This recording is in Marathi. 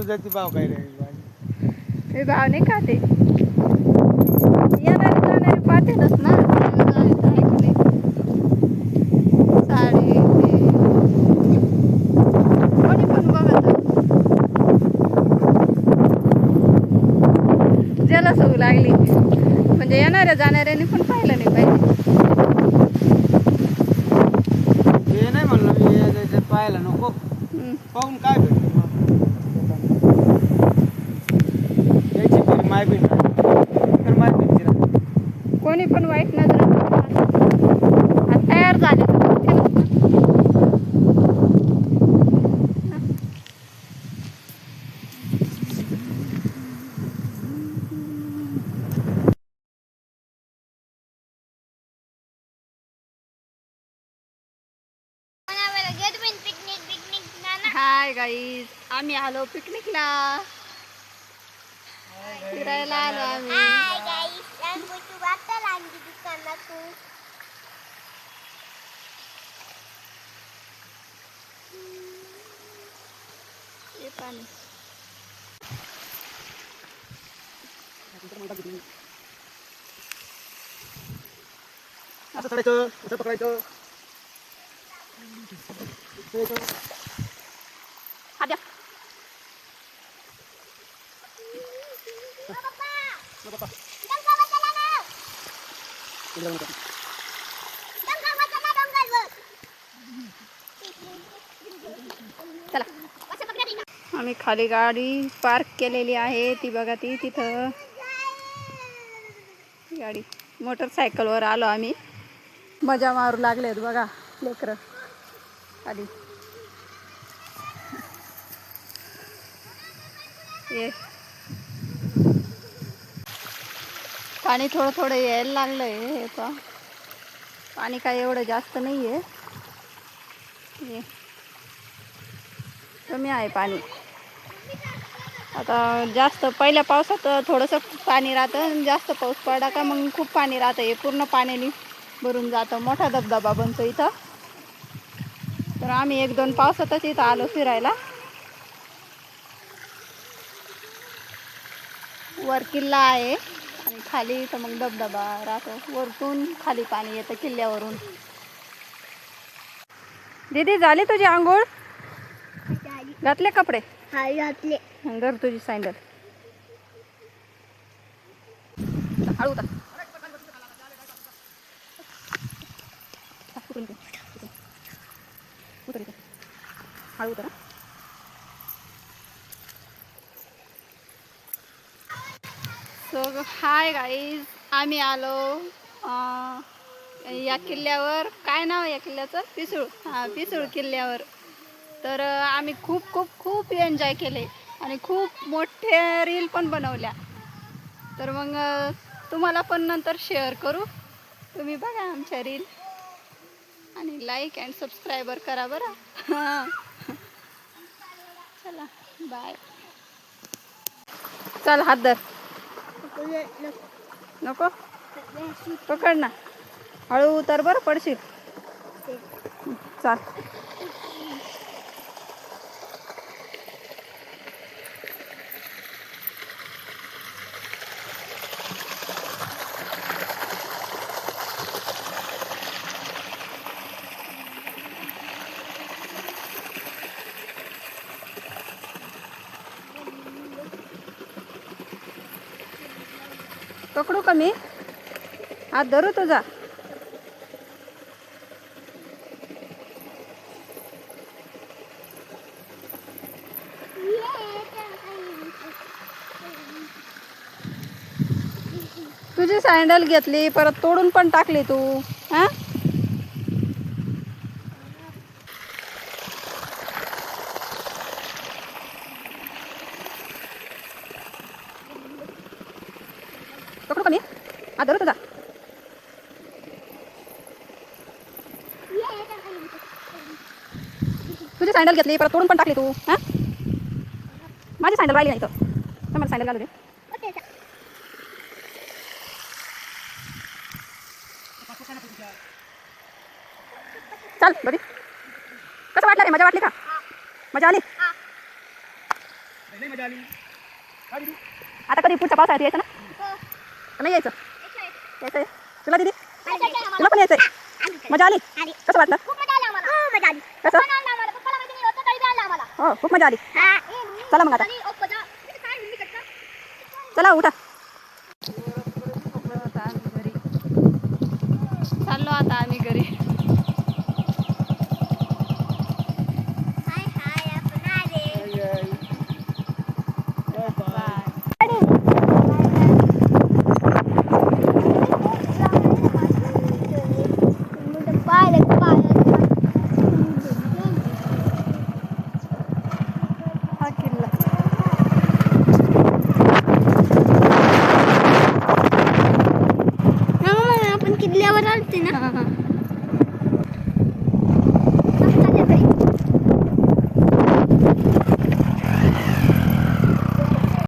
दुधाची भाव काय मी भाव नाही खाते येणारे जाणारे पाहतेच ना साडे कोणी पण बघत जलस होऊ लागली म्हणजे येणाऱ्या जाणाऱ्यांनी पण पाहिलं नाही पाहिजे. हे नाही म्हणलं मी पाहायला नको पाहून काय भेटलं यायची तरी माय भेट तर माय भेटची राहते. कोणी पण वाईट नजर तयार झाले तर हाय गाईज आम्ही आलो पिकनिकला फिरायला आलो आम्ही. Hi guys I'm going to water and दुकानातून ये पाणी असं करायचं असं पकडायचं आद्या चला आम्ही खाली गाडी पार्क केलेली आहे ती बघा ती तिथं गाडी मोटरसायकलवर आलो आम्ही मजा मारू लागलेत बघा लेकरं खाली ये पाणी थोडं थोडं यायला लागलंय हे पहा पाणी काय एवढं जास्त नाही आहे कमी आहे पाणी आता जास्त पहिल्या पावसात थोडंसं पाणी राहतं जास्त पाऊस पडला का मग खूप पाणी राहतं हे पूर्ण पाण्याने भरून जातं मोठा धबधबा बनतो इथं तर आम्ही 1-2 पावसातच इथं आलो फिरायला वर किल्ला आहे आणि खाली इथं मग धबधबा राहतो वरतून खाली पाणी येतं किल्ल्यावरून. दीदी झाली तुझी आंघोळ घातले कपडे हाय घातले धर तुझी सँडल हळू उतर हळू उतर सो हाय गाईज आम्ही आलो या किल्ल्यावर काय नाव आहे या किल्ल्याचं पिसूळ हां पिसूळ किल्ल्यावर तर आम्ही खूप खूप खूप एन्जॉय केले आणि खूप मोठे रील पण बनवल्या तर मग तुम्हाला पण नंतर शेअर करू तुम्ही बघा आमच्या रील आणि लाईक अँड सबस्क्रायबर करा बरं चला बाय चल हात धर नको पकड ना हळू उतर बरं पडशील चाल पकडू का मी हात धरू तुझा तुझी सँडल घेतली परत तोडून पण टाकली तू हा पकडू का मी हात धरू तुझा तुझी सँडल घेतली परत तोडून पण टाकली तू हा माझी सँडल राहिली नाही तर मला सँडल घालू दे चल बरी कसं वाटलं रे मजा वाटली का मजा आली आता कधी पुढच्या पावसाळ्यात यायचं ना? नाही यायचं? यायचंय तुला दीदी? तुला पण यायचंय? मजा आली? कसं वाटलं? कसं? हो खूप मजा आली. चला मग आता चला उठा. चाललो आता आम्ही घरी. हा किल्ला